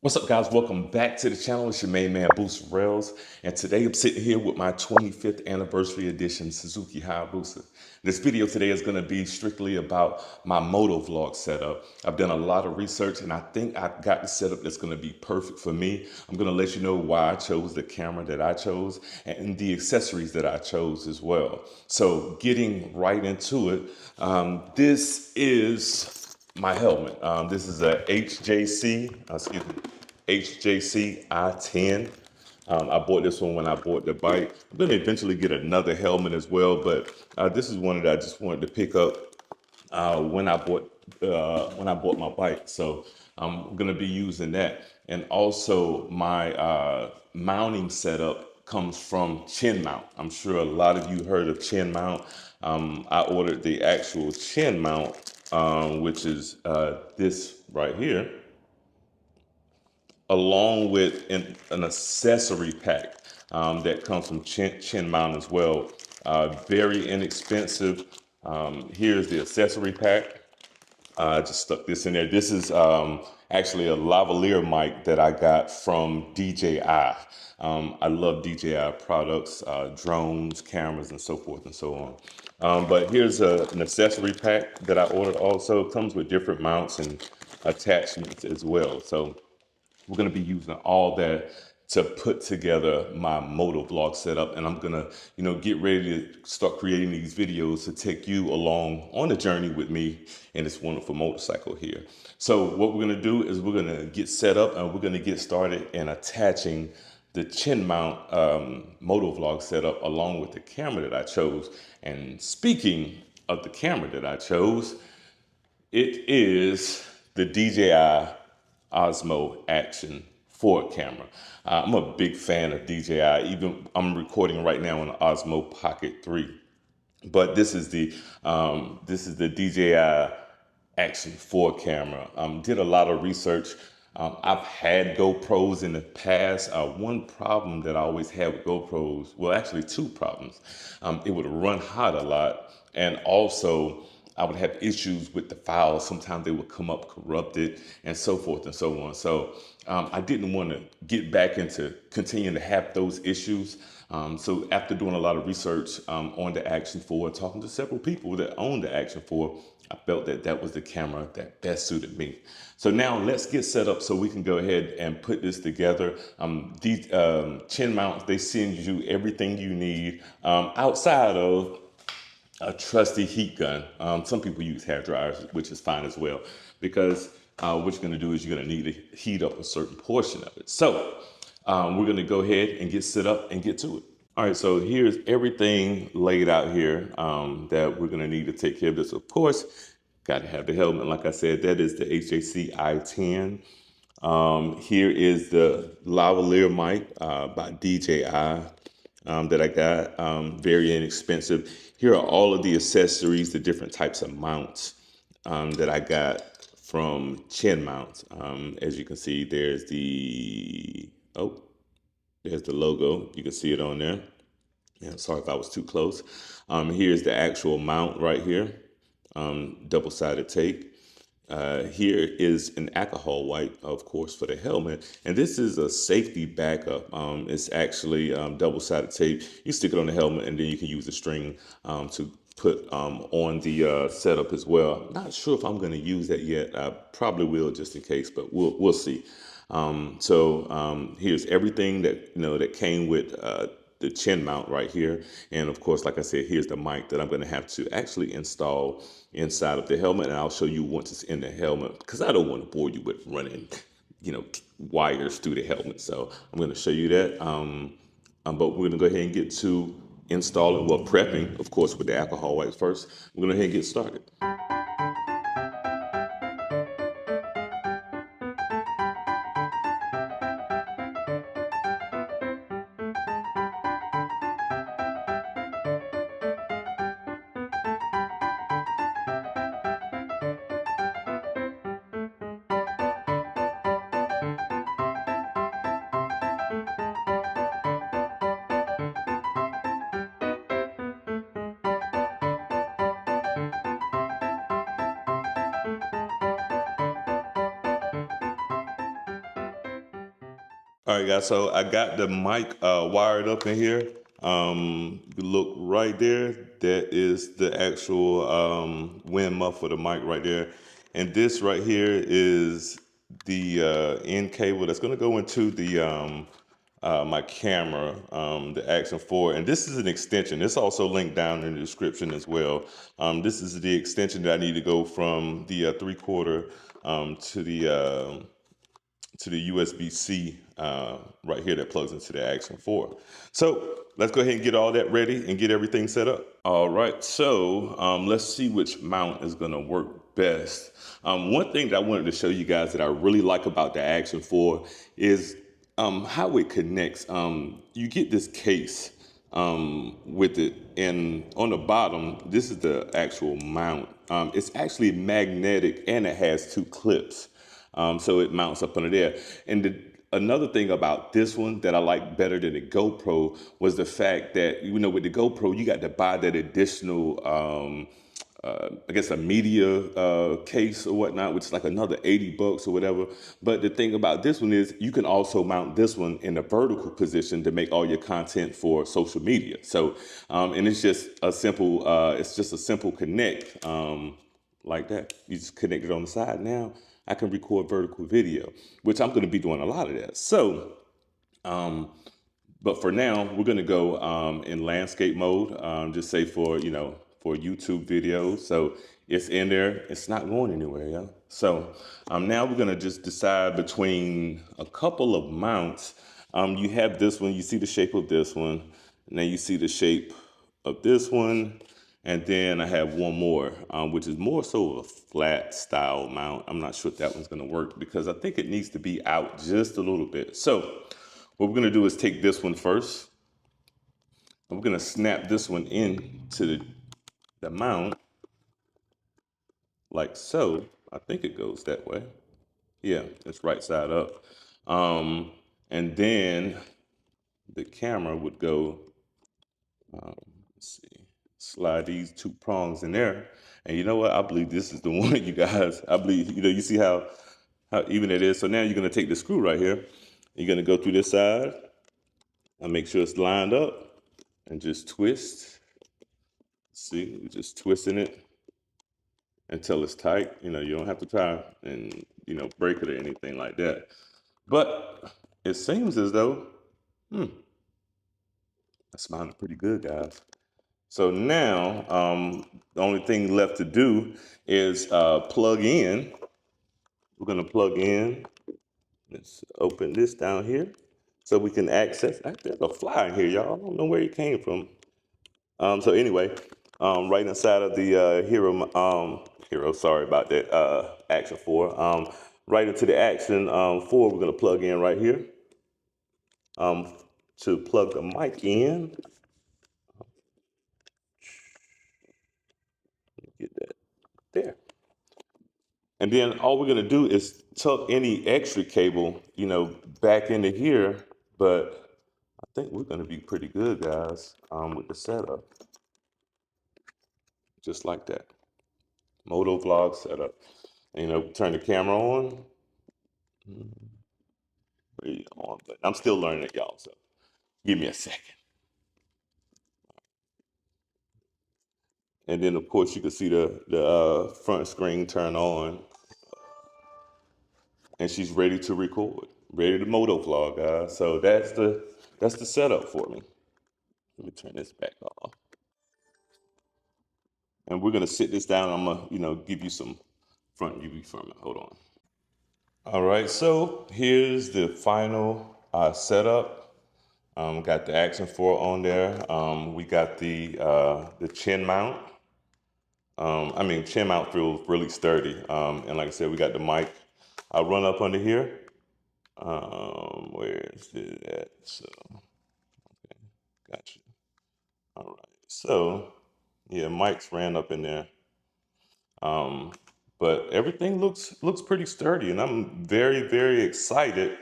What's up, guys? Welcome back to the channel. It's your main man, Boost Rails, and today I'm sitting here with my 25th anniversary edition Suzuki Hayabusa. This video today is going to be strictly about my MOTOVLOG setup. I've done a lot of research, and I think I've got the setup that's going to be perfect for me. I'm going to let you know why I chose the camera that I chose and the accessories that I chose as well. So, getting right into it, this is my helmet. This is a HJC I-10. I bought this one when I bought the bike. I'm gonna eventually get another helmet as well, but this is one that I just wanted to pick up when I bought my bike. So I'm gonna be using that. And also my mounting setup comes from Chin Mount. I'm sure a lot of you heard of Chin Mount. I ordered the actual Chin Mount, which is this right here, along with an accessory pack that comes from Chin Mount as well. Very inexpensive. Here's the accessory pack. I just stuck this in there. This is actually a lavalier mic that I got from DJI. I love DJI products, drones, cameras, and so forth and so on. But here's an accessory pack that I ordered also. It comes with different mounts and attachments as well. So we're going to be using all that to put together my MOTOVLOG setup, and I'm gonna, get ready to start creating these videos to take you along on the journey with me in this wonderful motorcycle here. So what we're gonna do is we're gonna get set up and we're gonna get started in attaching the chin mount MOTOVLOG setup along with the camera that I chose. And speaking of the camera that I chose, it is the DJI Osmo Action 4 camera. I'm a big fan of DJI. Even I'm recording right now on the Osmo Pocket 3, but this is the DJI Action 4 camera. Did a lot of research. I've had GoPros in the past. One problem that I always had with GoPros, well, actually two problems. It would run hot a lot, and also I would have issues with the files. Sometimes they would come up corrupted and so forth and so on. So I didn't want to get back into continuing to have those issues. So after doing a lot of research on the Action 4, talking to several people that own the Action 4, I felt that that was the camera that best suited me. So now let's get set up so we can go ahead and put this together. These chin mounts, they send you everything you need outside of a trusty heat gun. Some people use hair dryers, which is fine as well, because what you're gonna do is you're gonna need to heat up a certain portion of it. So we're gonna go ahead and get set up and get to it. All right, so here's everything laid out here that we're gonna need to take care of this. Of course, gotta have the helmet. Like I said, that is the HJC I-10. Here is the lavalier mic by DJI that I got, very inexpensive. Here are all of the accessories, the different types of mounts that I got from Chin Mount. As you can see, there's there's the logo. You can see it on there. Yeah, sorry if I was too close. Here's the actual mount right here, double-sided tape. Here is an alcohol wipe, of course, for the helmet. And this is a safety backup. It's actually double-sided tape. You stick it on the helmet, and then you can use the string to put on the setup as well. I'm not sure if I'm going to use that yet. I probably will just in case, but we'll see. Here's everything that came with the chin mount right here. And of course, like I said, here's the mic that I'm going to have to actually install inside of the helmet. And I'll show you once it's in the helmet, because I don't want to bore you with running, wires through the helmet. So I'm going to show you that. But we're going to go ahead and get to installing, well, prepping, of course, with the alcohol wipes first. We're going to go ahead and get started. All right, guys. So I got the mic wired up in here. You look right there. That is the actual wind muffler, the mic right there. And this right here is the end cable that's going to go into the my camera, the Action 4. And this is an extension. It's also linked down in the description as well. This is the extension that I need to go from the 3/4 to the USB-C right here that plugs into the Action 4. So let's go ahead and get all that ready and get everything set up. All right, so let's see which mount is gonna work best. One thing that I wanted to show you guys that I really like about the Action 4 is how it connects. You get this case with it, and on the bottom, this is the actual mount. It's actually magnetic and it has 2 clips. So it mounts up under there. And another thing about this one that I like better than the GoPro was the fact that, you know, with the GoPro, you got to buy that additional, I guess, a media case or whatnot, which is like another $80 or whatever. But the thing about this one is you can also mount this one in a vertical position to make all your content for social media. So, and it's just a simple connect. Like that. You just connect it on the side. Now I can record vertical video, which I'm going to be doing a lot of that. So, but for now, we're going to go in landscape mode, just say for, you know, for YouTube videos. So it's in there. It's not going anywhere, yeah. So now we're going to just decide between a couple of mounts. You have this one. You see the shape of this one. Now you see the shape of this one. And then I have one more, which is more so a flat style mount. I'm not sure if that one's gonna work because I think it needs to be out just a little bit. So what we're gonna do is take this one first. And we're gonna snap this one into the mount like so. I think it goes that way. Yeah, it's right side up. And then the camera would go, let's see, slide these 2 prongs in there. And you know what? I believe this is the one, you guys. I believe, you know, you see how even it is. So now you're going to take the screw right here. You're going to go through this side and make sure it's lined up and just twist. See, you're just twisting it until it's tight. You know, you don't have to try and, you know, break it or anything like that. But it seems as though, that's mounted pretty good, guys. So now, the only thing left to do is plug in. We're gonna plug in. Let's open this down here so we can access. There's a fly in here, y'all. I don't know where he came from. So anyway, right inside of the Hero, sorry about that, Action 4. Right into the Action 4, we're gonna plug in right here. To plug the mic in. Get that there. And then all we're gonna do is tuck any extra cable, you know, back into here. But I think we're gonna be pretty good, guys, with the setup. Just like that. MOTOVLOG Setup. And, you know, turn the camera on. But I'm still learning it, y'all, so give me a second. And then, of course, you can see the front screen turn on. And she's ready to record, ready to motovlog, guys. So that's the setup for me. Let me turn this back off. And we're gonna sit this down. I'm gonna, you know, give you some front view from it. Hold on. All right, so here's the final setup. Got the Action 4 on there. We got the chin mount. Chin mount feels really sturdy. And like I said, we got the mic. I'll run up under here. Where is it at? So, okay, got you. All right, so yeah, Mike's ran up in there. But everything looks pretty sturdy, and I'm very, very excited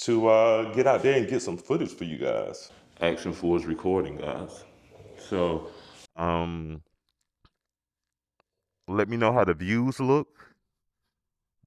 to get out there and get some footage for you guys. Action 4 is recording, guys. So, let me know how the views look.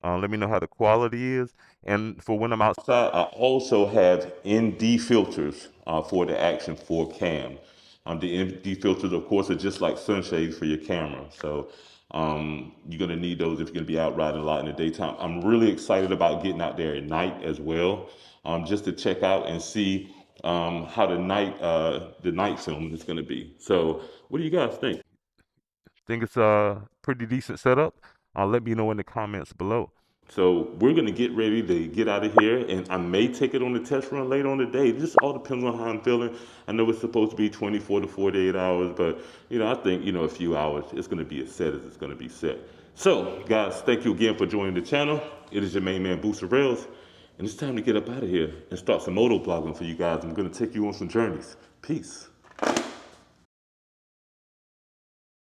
Let me know how the quality is. And for when I'm outside, I also have ND filters for the Action 4 cam. The ND filters, of course, are just like sunshades for your camera. So you're going to need those if you're going to be out riding a lot in the daytime. I'm really excited about getting out there at night as well, just to check out and see how the night film is going to be. So what do you guys think? Think it's a pretty decent setup? Let me know in the comments below. So we're gonna get ready to get out of here, and I may take it on the test run later on today. It just all depends on how I'm feeling. I know it's supposed to be 24 to 48 hours, but I think a few hours it's gonna be as set as it's gonna be set. So guys, thank you again for joining the channel. It is your main man Booster Rails, and it's time to get up out of here and start some moto blogging for you guys. I'm gonna take you on some journeys. Peace.